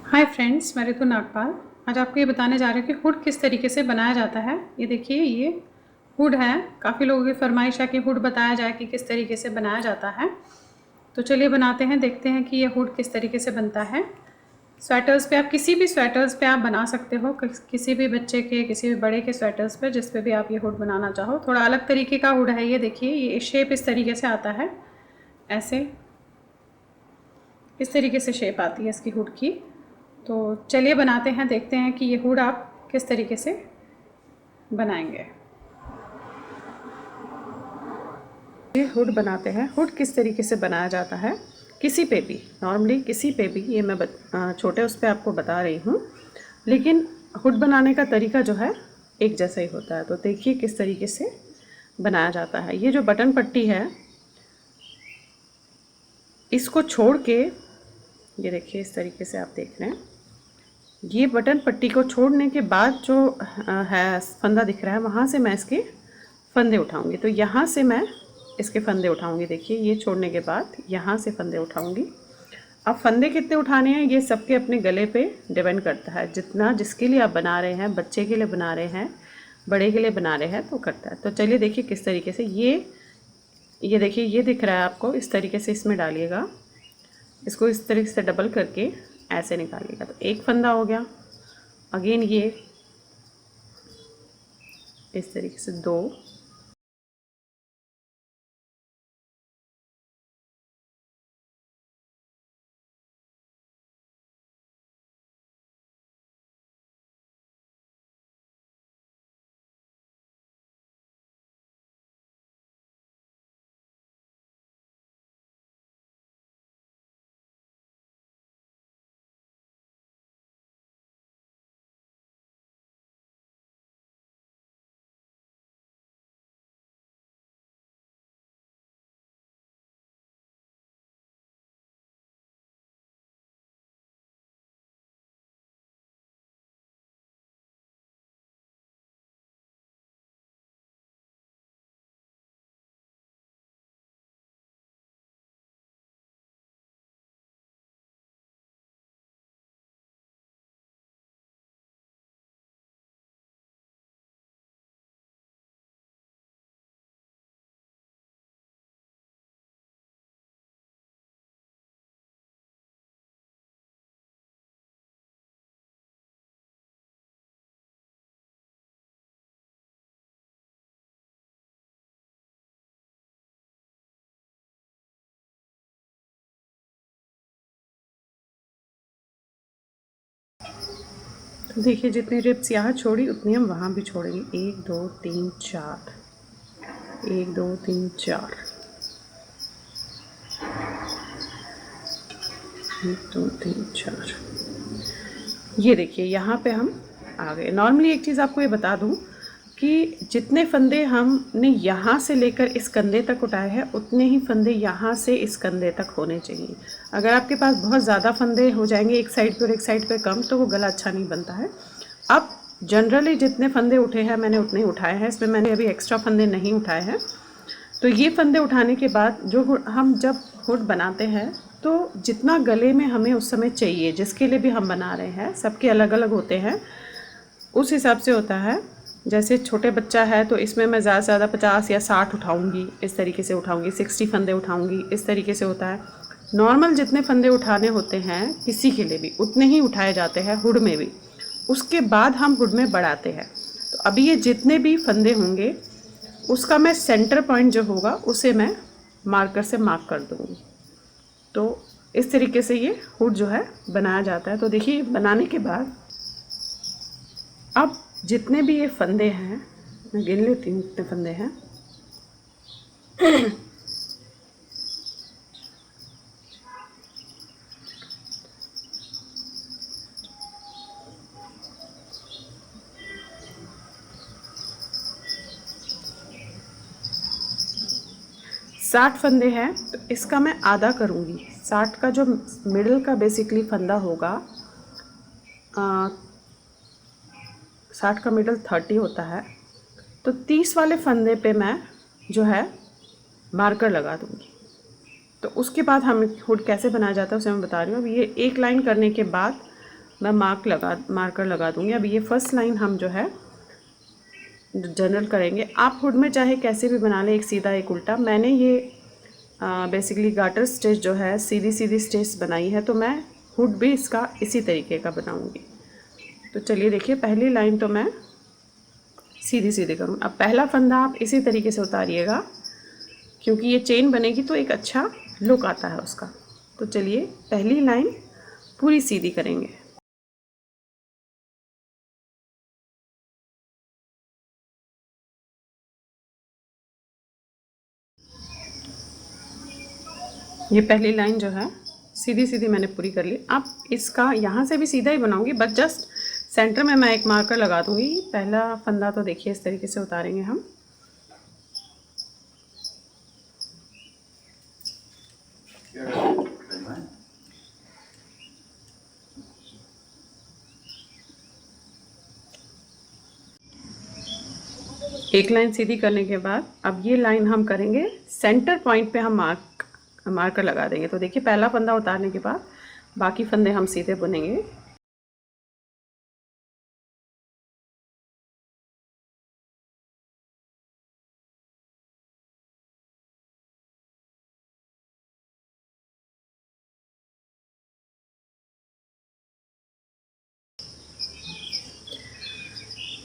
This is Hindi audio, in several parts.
हाय फ्रेंड्स, मैं ऋतु नागपाल। आज आपको ये बताने जा रही हूँ कि हुड किस तरीके से बनाया जाता है। ये देखिए, ये हुड है। काफ़ी लोगों की फरमाइश है कि हुड बताया जाए कि किस तरीके से बनाया जाता है। तो चलिए बनाते हैं, देखते हैं कि ये हुड किस तरीके से बनता है। स्वेटर्स पे, आप किसी भी स्वेटर्स पे आप बना सकते हो, किसी भी बच्चे के, किसी भी बड़े के स्वेटर्स पे, जिस पे भी आप ये हुड बनाना चाहो। थोड़ा अलग तरीके का हुड है ये। देखिए, ये शेप इस तरीके से आता है, ऐसे इस तरीके से शेप आती है इसकी हुड की। तो चलिए बनाते हैं, देखते हैं कि ये हुड आप किस तरीके से बनाएंगे। ये हुड बनाते हैं। हुड किस तरीके से बनाया जाता है, किसी पे भी, नॉर्मली किसी पे भी, ये मैं छोटे उस पर आपको बता रही हूँ, लेकिन हुड बनाने का तरीका जो है एक जैसा ही होता है। तो देखिए किस तरीके से बनाया जाता है। ये जो बटन पट्टी है, इसको छोड़ के, ये देखिए इस तरीके से आप देख रहे हैं, ये बटन पट्टी को छोड़ने के बाद जो है फंदा दिख रहा है, वहाँ से मैं इसके फंदे उठाऊंगी। तो यहाँ से मैं इसके फंदे उठाऊंगी। देखिए, ये छोड़ने के बाद यहाँ से फंदे उठाऊंगी। अब फंदे कितने उठाने हैं ये सबके अपने गले पे डिपेंड करता है। जितना जिसके लिए आप बना रहे हैं, बच्चे के लिए बना रहे हैं, बड़े के लिए बना रहे हैं, तो करता है। तो चलिए देखिए किस तरीके से ये देखिए, ये दिख रहा है आपको, इस तरीके से इसमें डालिएगा। इसको इस तरीके से डबल करके ऐसे निकालिएगा। तो एक फंदा हो गया। अगेन ये इस तरीके से दो, तो देखिए जितनी रिप्स यहाँ छोड़ी उतनी हम वहाँ भी छोड़ेंगे। 1 2 3 4, 1 2 3 4, 1 2 3 4। ये देखिए यहाँ पे हम आ गए। नॉर्मली एक चीज़ आपको ये बता दूँ कि जितने फंदे हमने यहाँ से लेकर इस कंधे तक उठाए हैं, उतने ही फंदे यहाँ से इस कंधे तक होने चाहिए। अगर आपके पास बहुत ज़्यादा फंदे हो जाएंगे एक साइड पे और एक साइड पे कम, तो वो गला अच्छा नहीं बनता है। अब जनरली जितने फंदे उठे हैं मैंने उतने ही उठाए हैं, इसमें मैंने अभी एक्स्ट्रा फंदे नहीं उठाए हैं। तो ये फंदे उठाने के बाद जो हम जब हुड बनाते हैं, तो जितना गले में हमें उस समय चाहिए, जिसके लिए भी हम बना रहे हैं, सबके अलग अलग होते हैं, उस हिसाब से होता है। जैसे छोटे बच्चा है तो इसमें मैं ज़्यादा से ज़्यादा 50 या 60 उठाऊंगी, इस तरीके से उठाऊंगी, 60 फंदे उठाऊंगी, इस तरीके से होता है। नॉर्मल जितने फंदे उठाने होते हैं किसी के लिए भी, उतने ही उठाए जाते हैं हुड में भी। उसके बाद हम हुड में बढ़ाते हैं। तो अभी ये जितने भी फंदे होंगे, उसका मैं सेंटर पॉइंट जो होगा उसे मैं मार्कर से मार्क कर दूँगी। तो इस तरीके से ये हुड जो है बनाया जाता है। तो देखिए बनाने के बाद अब जितने भी ये फंदे हैं, मैं गिन लेती हूँ कितने फंदे हैं। साठ फंदे हैं, तो इसका मैं आधा करूँगी। 60 का जो मिडल का बेसिकली फंदा होगा, 60 का मिडल 30 होता है, तो 30 वाले फंदे पे मैं जो है मार्कर लगा दूँगी। तो उसके बाद हम हुड कैसे बनाया जाता है उसे मैं बता रही हूँ। अब ये एक लाइन करने के बाद मैं मार्कर लगा दूँगी। अब ये फर्स्ट लाइन हम जो है जनरल करेंगे। आप हुड में चाहे कैसे भी बना लें, एक सीधा एक उल्टा। मैंने ये बेसिकली गार्टर स्टिच जो है सीधी सीधी स्टिच बनाई है, तो मैं हुड भी इसका इसी तरीके का बनाऊँगी। तो चलिए देखिए, पहली लाइन तो मैं सीधी सीधी करूँ। अब पहला फंदा आप इसी तरीके से उतारिएगा, क्योंकि ये चेन बनेगी तो एक अच्छा लुक आता है उसका। तो चलिए पहली लाइन पूरी सीधी करेंगे। ये पहली लाइन जो है सीधी सीधी मैंने पूरी कर ली। अब इसका यहाँ से भी सीधा ही बनाऊंगी, बस जस्ट सेंटर में मैं एक मार्कर लगा दूंगी। पहला फंदा तो देखिए इस तरीके से उतारेंगे हम। एक लाइन सीधी करने के बाद अब ये लाइन हम करेंगे सेंटर पॉइंट पे, हम मार्कर लगा देंगे। तो देखिए पहला फंदा उतारने के बाद बाकी फंदे हम सीधे बुनेंगे।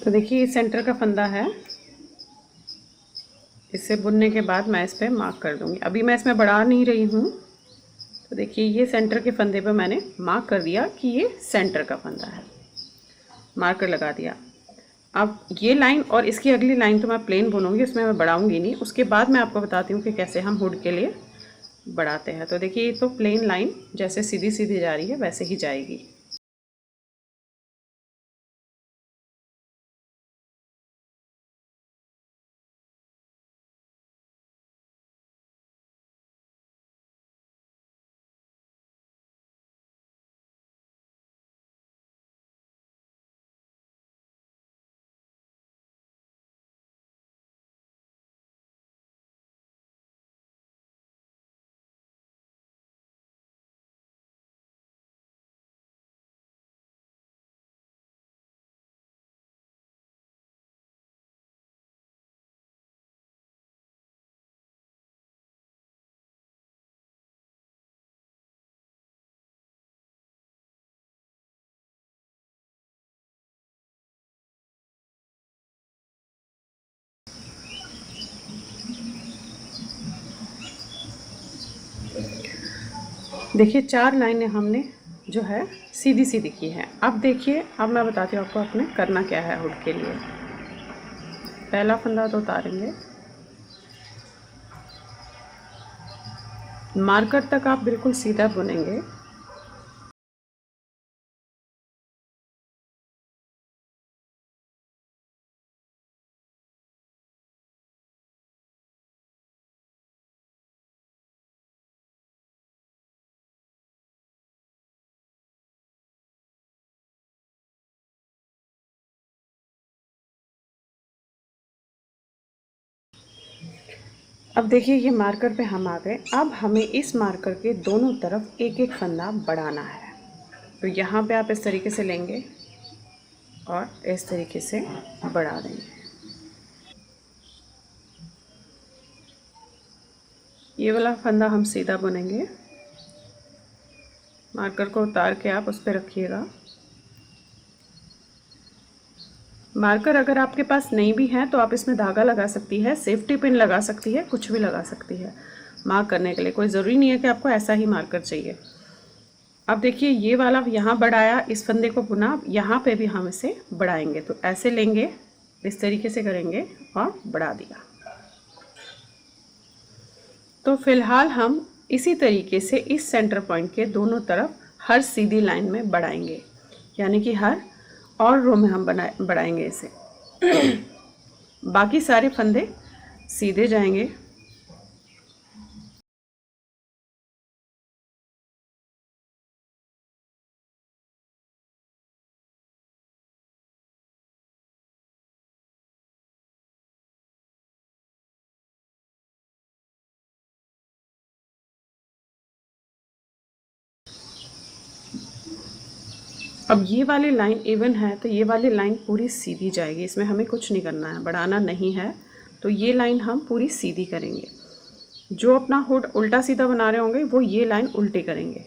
तो देखिए ये सेंटर का फंदा है, इसे बुनने के बाद मैं इस पर मार्क कर दूंगी। अभी मैं इसमें बढ़ा नहीं रही हूँ। तो देखिए ये सेंटर के फंदे पे मैंने मार्क कर दिया कि ये सेंटर का फंदा है, मार्कर लगा दिया। अब ये लाइन और इसकी अगली लाइन तो मैं प्लेन बुनूंगी, उसमें मैं बढ़ाऊंगी नहीं। उसके बाद मैं आपको बताती हूँ कि कैसे हम हुड के लिए बढ़ाते हैं। तो देखिए ये तो प्लेन लाइन जैसे सीधी सीधी जा रही है वैसे ही जाएगी। देखिए 4 लाइनें हमने जो है सीधी सीधी की है। अब देखिए, अब मैं बताती हूँ आपको अपने करना क्या है हुड के लिए। पहला फंदा तो उतारेंगे, मार्कर तक आप बिल्कुल सीधा बुनेंगे। अब देखिए ये मार्कर पे हम आ गए। अब हमें इस मार्कर के दोनों तरफ एक एक फंदा बढ़ाना है। तो यहाँ पे आप इस तरीके से लेंगे और इस तरीके से बढ़ा देंगे। ये वाला फंदा हम सीधा बुनेंगे, मार्कर को उतार के आप उस पर रखिएगा। मार्कर अगर आपके पास नहीं भी है तो आप इसमें धागा लगा सकती है, सेफ्टी पिन लगा सकती है, कुछ भी लगा सकती है मार्क करने के लिए। कोई ज़रूरी नहीं है कि आपको ऐसा ही मार्कर चाहिए। अब देखिए ये वाला यहाँ बढ़ाया, इस फंदे को बुना, यहाँ पे भी हम इसे बढ़ाएंगे। तो ऐसे लेंगे, इस तरीके से करेंगे और बढ़ा दिया। तो फिलहाल हम इसी तरीके से इस सेंटर पॉइंट के दोनों तरफ हर सीधी लाइन में बढ़ाएंगे, यानी कि हर और रो में हम बढ़ाएंगे इसे। बाकी सारे फंदे सीधे जाएंगे। अब ये वाली लाइन इवन है तो ये वाली लाइन पूरी सीधी जाएगी, इसमें हमें कुछ नहीं करना है, बढ़ाना नहीं है। तो ये लाइन हम पूरी सीधी करेंगे। जो अपना हुड उल्टा सीधा बना रहे होंगे वो ये लाइन उल्टी करेंगे।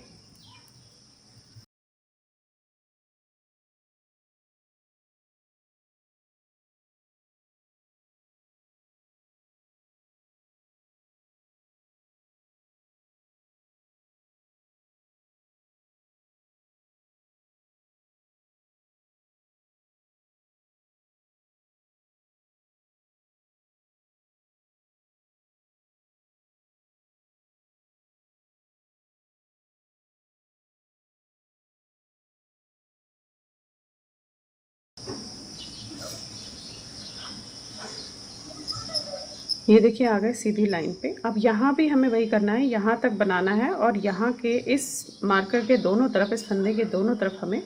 ये देखिए आ गए सीधी लाइन पे। अब यहाँ भी हमें वही करना है, यहाँ तक बनाना है और यहाँ के इस मार्कर के दोनों तरफ, इस फंदे के दोनों तरफ हमें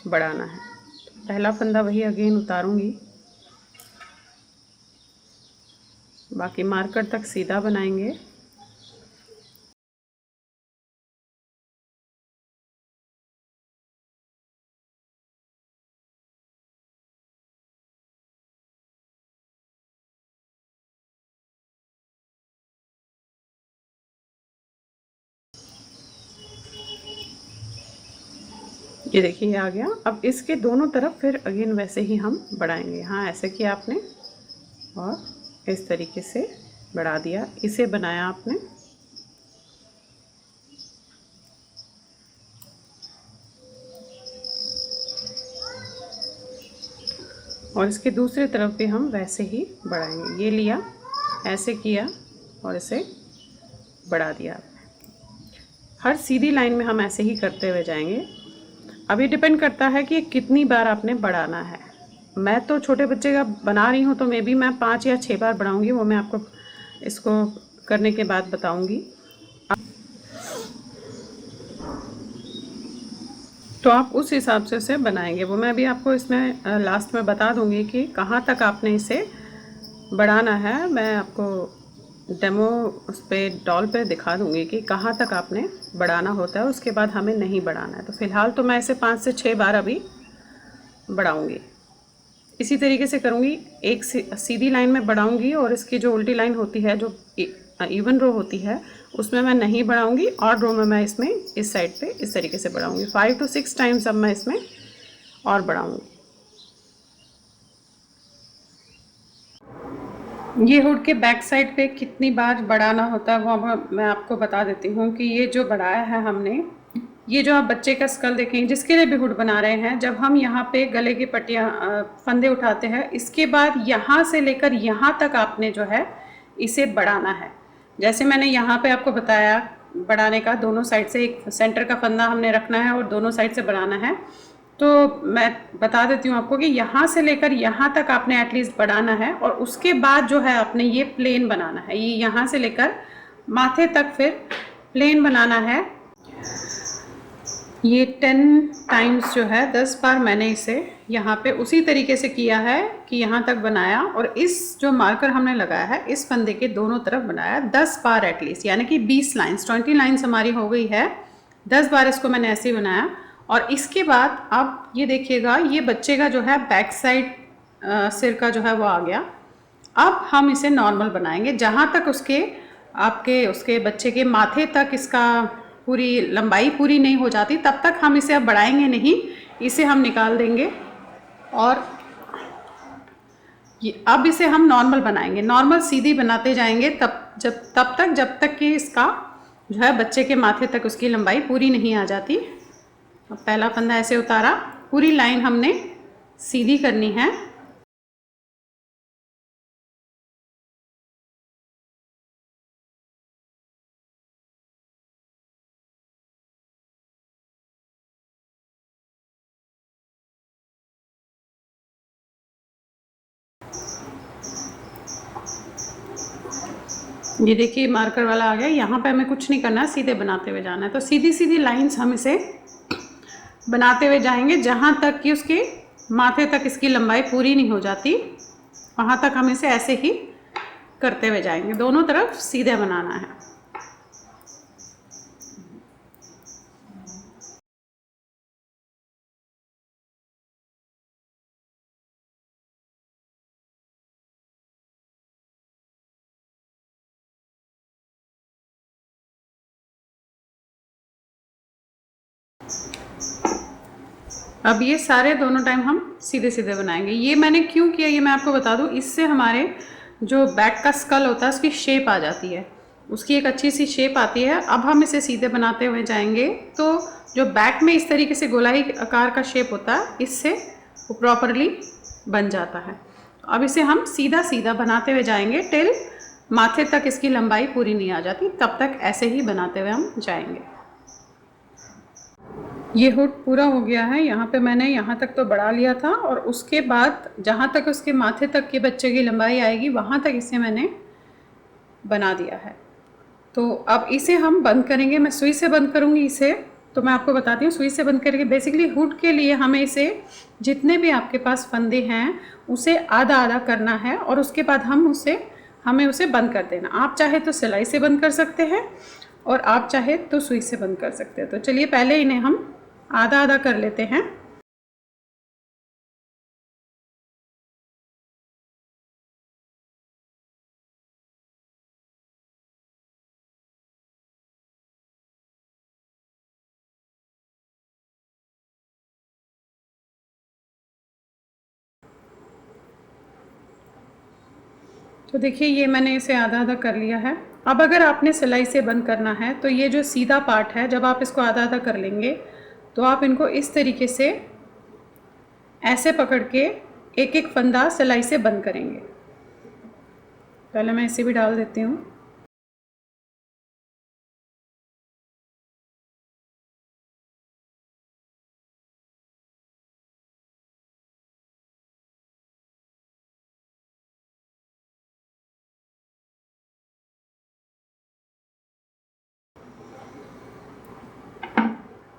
बढ़ाना है। पहला फंदा वही अगेन उतारूंगी, बाकी मार्कर तक सीधा बनाएंगे। ये देखिए ये आ गया। अब इसके दोनों तरफ फिर अगेन वैसे ही हम बढ़ाएंगे। हाँ ऐसे किया आपने और इस तरीके से बढ़ा दिया, इसे बनाया आपने। और इसके दूसरी तरफ भी हम वैसे ही बढ़ाएंगे। ये लिया, ऐसे किया और इसे बढ़ा दिया। हर सीधी लाइन में हम ऐसे ही करते हुए जाएंगे। अब ये डिपेंड करता है कि कितनी बार आपने बढ़ाना है। मैं तो छोटे बच्चे का बना रही हूँ तो मे बी मैं 5 या 6 बार बढ़ाऊँगी, वो मैं आपको इसको करने के बाद बताऊँगी। तो आप उस हिसाब से उसे बनाएंगे, वो मैं भी आपको इसमें लास्ट में बता दूँगी कि कहाँ तक आपने इसे बढ़ाना है। मैं आपको डेमो उस पर डॉल पे दिखा दूँगी कि कहाँ तक आपने बढ़ाना होता है, उसके बाद हमें नहीं बढ़ाना है। तो फ़िलहाल तो मैं इसे 5 से 6 बार अभी बढ़ाऊँगी। इसी तरीके से करूँगी, एक सीधी लाइन में बढ़ाऊँगी और इसकी जो उल्टी लाइन होती है, जो इवन रो होती है, उसमें मैं नहीं बढ़ाऊँगी। और रो में मैं इसमें इस साइड पे इस तरीके से बढ़ाऊँगी। 5 to 6 टाइम्स अब मैं इसमें और बढ़ाऊँगी। ये हुड के बैक साइड पे कितनी बार बढ़ाना होता है वो मैं आपको बता देती हूँ कि ये जो बढ़ाया है हमने, ये जो आप बच्चे का स्कल देखेंगे, जिसके लिए भी हुड बना रहे हैं, जब हम यहाँ पे गले की पट्टियाँ फंदे उठाते हैं, इसके बाद यहाँ से लेकर यहाँ तक आपने जो है इसे बढ़ाना है। जैसे मैंने यहाँ पे आपको बताया बढ़ाने का, दोनों साइड से एक सेंटर का फंदा हमने रखना है और दोनों साइड से बढ़ाना है। तो मैं बता देती हूँ आपको कि यहाँ से लेकर यहाँ तक आपने एटलीस्ट बढ़ाना है और उसके बाद जो है आपने ये प्लेन बनाना है। ये यहाँ से लेकर माथे तक फिर प्लेन बनाना है। ये 10 टाइम्स जो है 10 बार मैंने इसे यहाँ पे उसी तरीके से किया है कि यहाँ तक बनाया और इस जो मार्कर हमने लगाया है इस फंदे के दोनों तरफ बनाया 10 बार एटलीस्ट, यानी कि 20 लाइन्स, 20 लाइन्स हमारी हो गई है। 10 बार इसको मैंने ऐसे ही बनाया। और इसके बाद अब ये देखिएगा, ये बच्चे का जो है बैक साइड सिर का जो है वो आ गया। अब हम इसे नॉर्मल बनाएंगे, जहाँ तक उसके बच्चे के माथे तक इसका पूरी लंबाई पूरी नहीं हो जाती तब तक हम इसे अब बढ़ाएंगे नहीं, इसे हम निकाल देंगे। और ये अब इसे हम नॉर्मल बनाएंगे, नॉर्मल सीधी बनाते जाएंगे तब तक कि इसका जो है बच्चे के माथे तक उसकी लंबाई पूरी नहीं आ जाती। अब पहला फंदा ऐसे उतारा, पूरी लाइन हमने सीधी करनी है। ये देखिए मार्कर वाला आ गया। यहाँ पे हमें कुछ नहीं करना, सीधे बनाते हुए जाना है। तो सीधी सीधी लाइंस हम इसे बनाते हुए जाएंगे जहाँ तक कि उसके माथे तक इसकी लंबाई पूरी नहीं हो जाती, वहाँ तक हम इसे ऐसे ही करते हुए जाएंगे। दोनों तरफ सीधे बनाना है। अब ये सारे दोनों टाइम हम सीधे सीधे बनाएंगे। ये मैंने क्यों किया ये मैं आपको बता दूं, इससे हमारे जो बैक का स्कल होता है उसकी शेप आ जाती है, उसकी एक अच्छी सी शेप आती है। अब हम इसे सीधे बनाते हुए जाएंगे तो जो बैक में इस तरीके से गोलाई आकार का शेप होता है इससे वो प्रॉपरली बन जाता है। अब इसे हम सीधा सीधा बनाते हुए जाएंगे टिल माथे तक इसकी लंबाई पूरी नहीं आ जाती, तब तक ऐसे ही बनाते हुए हम जाएंगे। ये हुड पूरा हो गया है। यहाँ पे मैंने यहाँ तक तो बढ़ा लिया था और उसके बाद जहाँ तक उसके माथे तक के बच्चे की लंबाई आएगी वहाँ तक इसे मैंने बना दिया है। तो अब इसे हम बंद करेंगे, मैं सुई से बंद करूँगी इसे। तो मैं आपको बताती हूँ सुई से बंद करके बेसिकली हुड के लिए हमें इसे जितने भी आपके पास फंदे हैं उसे आधा आधा करना है और उसके बाद हमें उसे बंद कर देना। आप चाहे तो सिलाई से बंद कर सकते हैं और आप चाहे तो सुई से बंद कर सकते हैं। तो चलिए पहले इन्हें हम आधा आधा कर लेते हैं। तो देखिए ये मैंने इसे आधा आधा कर लिया है। अब अगर आपने सिलाई से बंद करना है तो ये जो सीधा पार्ट है जब आप इसको आधा आधा कर लेंगे तो आप इनको इस तरीके से ऐसे पकड़ के एक एक फंदा सिलाई से बंद करेंगे। पहले मैं इसे भी डाल देती हूँ।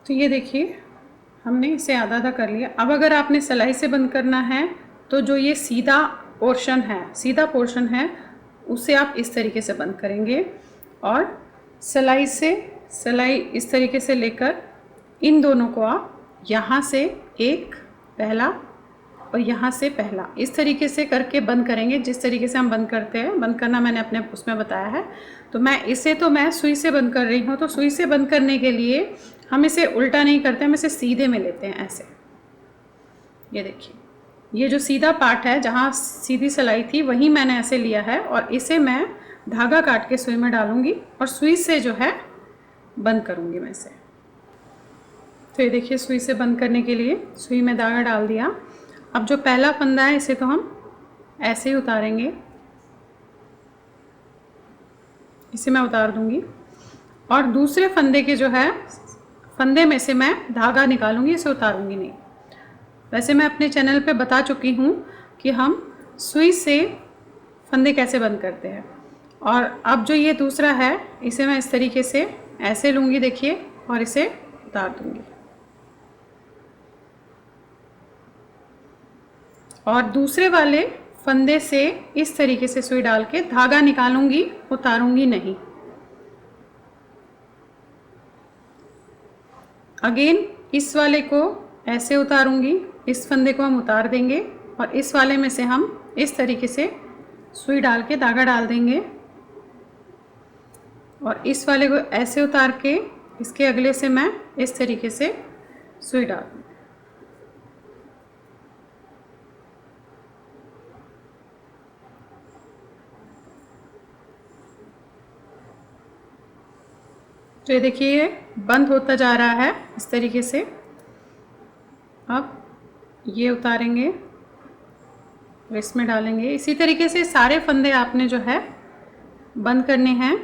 तो ये देखिए हमने इसे आधा आधा कर लिया। अब अगर आपने सिलाई से बंद करना है तो जो ये सीधा पोर्शन है उसे आप इस तरीके से बंद करेंगे और सिलाई इस तरीके से लेकर इन दोनों को आप यहाँ से एक पहला और यहाँ से पहला इस तरीके से करके बंद करेंगे। जिस तरीके से हम बंद करते हैं, बंद करना मैंने अपने उसमें बताया है। तो मैं सुई से बंद कर रही हूँ। तो सुई से बंद करने के लिए हम इसे उल्टा नहीं करते, हम इसे सीधे में लेते हैं ऐसे। ये देखिए ये जो सीधा पार्ट है जहाँ सीधी सिलाई थी वहीं मैंने ऐसे लिया है और इसे मैं धागा काट के सुई में डालूंगी और सुई से जो है बंद करूँगी मैं इसे। तो ये देखिए सुई से बंद करने के लिए सुई में धागा डाल दिया। अब जो पहला फंदा है इसे तो हम ऐसे ही उतारेंगे, इसे मैं उतार दूंगी और दूसरे फंदे के जो है फंदे में से मैं धागा निकालूंगी, इसे उतारूंगी नहीं। वैसे मैं अपने चैनल पे बता चुकी हूँ कि हम सुई से फंदे कैसे बंद करते हैं। और अब जो ये दूसरा है इसे मैं इस तरीके से ऐसे लूँगी देखिए और इसे उतार दूँगी और दूसरे वाले फंदे से इस तरीके से सुई डाल के धागा निकालूंगी, उतारूंगी नहीं। अगेन इस वाले को ऐसे उतारूंगी, इस फंदे को हम उतार देंगे और इस वाले में से हम इस तरीके से सुई डाल के धागा डाल देंगे और इस वाले को ऐसे उतार के इसके अगले से मैं इस तरीके से सुई डाल दूँगी। तो ये देखिए ये बंद होता जा रहा है इस तरीके से। अब ये उतारेंगे और इसमें डालेंगे। इसी तरीके से सारे फंदे आपने जो है बंद करने हैं।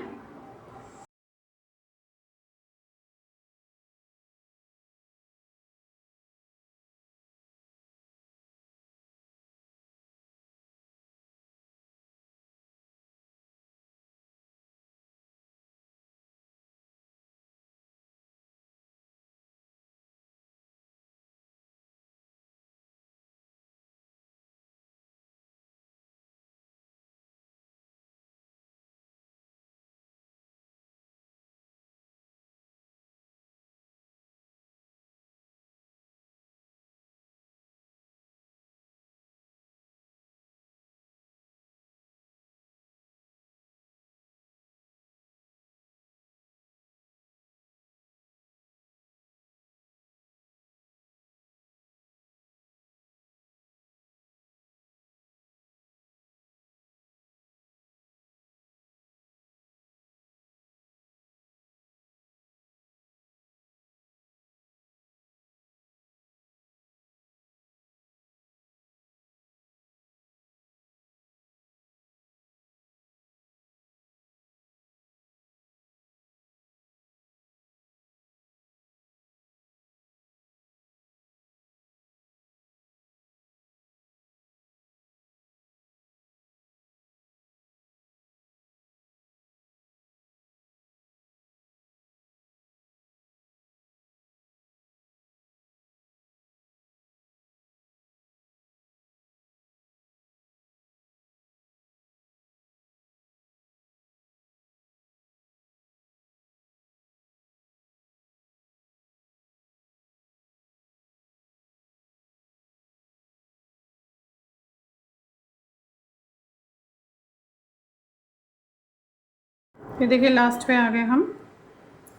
ये देखिए लास्ट पे आ गए हम।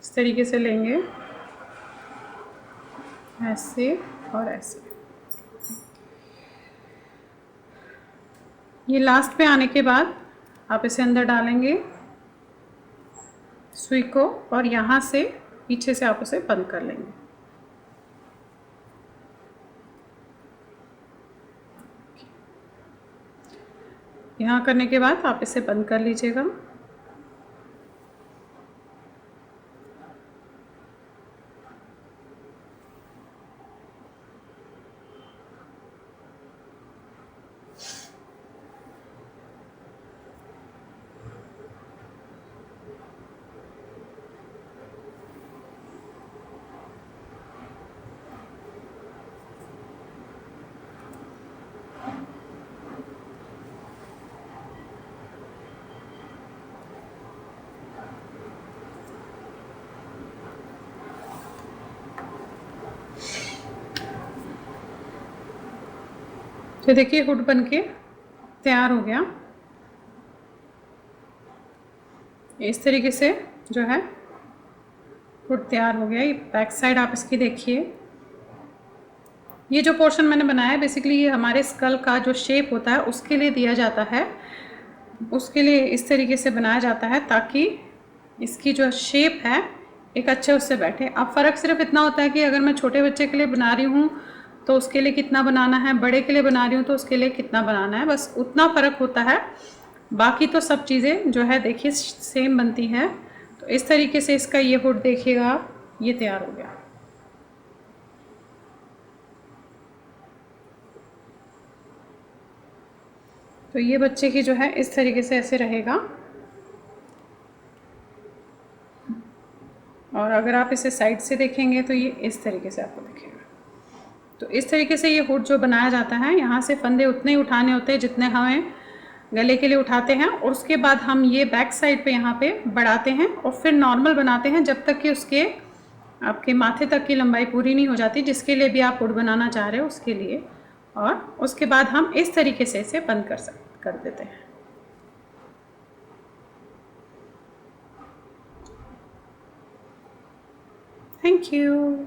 इस तरीके से लेंगे, ऐसे और ऐसे। ये लास्ट पे आने के बाद आप इसे अंदर डालेंगे सुई को, और यहाँ से पीछे से आप उसे बंद कर लेंगे। यहाँ करने के बाद आप इसे बंद कर लीजिएगा। तो देखिए हुड बन के तैयार हो गया। इस तरीके से जो है हुड तैयार हो गया। ये बैक साइड आप इसकी देखिए। ये जो पोर्शन मैंने बनाया है बेसिकली ये हमारे स्कल का जो शेप होता है उसके लिए दिया जाता है। उसके लिए इस तरीके से बनाया जाता है ताकि इसकी जो शेप है एक अच्छे उससे बैठे। अब फ़र्क सिर्फ इतना होता है कि अगर मैं छोटे बच्चे के लिए बना रही हूँ तो उसके लिए कितना बनाना है, बड़े के लिए बना रही हूँ तो उसके लिए कितना बनाना है, बस उतना फ़र्क होता है। बाकी तो सब चीज़ें जो है देखिए सेम बनती हैं। तो इस तरीके से इसका ये हुड देखिएगा, ये तैयार हो गया। तो ये बच्चे की जो है इस तरीके से ऐसे रहेगा। और अगर आप इसे साइड से देखेंगे तो ये इस तरीके से आपको दिखेगा। तो इस तरीके से ये हुड जो बनाया जाता है, यहाँ से फंदे उतने ही उठाने होते हैं जितने हमें गले के लिए उठाते हैं, और उसके बाद हम ये बैक साइड पे यहाँ पे बढ़ाते हैं और फिर नॉर्मल बनाते हैं जब तक कि उसके आपके माथे तक की लंबाई पूरी नहीं हो जाती, जिसके लिए भी आप हुड बनाना चाह रहे हो उसके लिए। और उसके बाद हम इस तरीके से इसे बंद कर देते हैं। Thank you.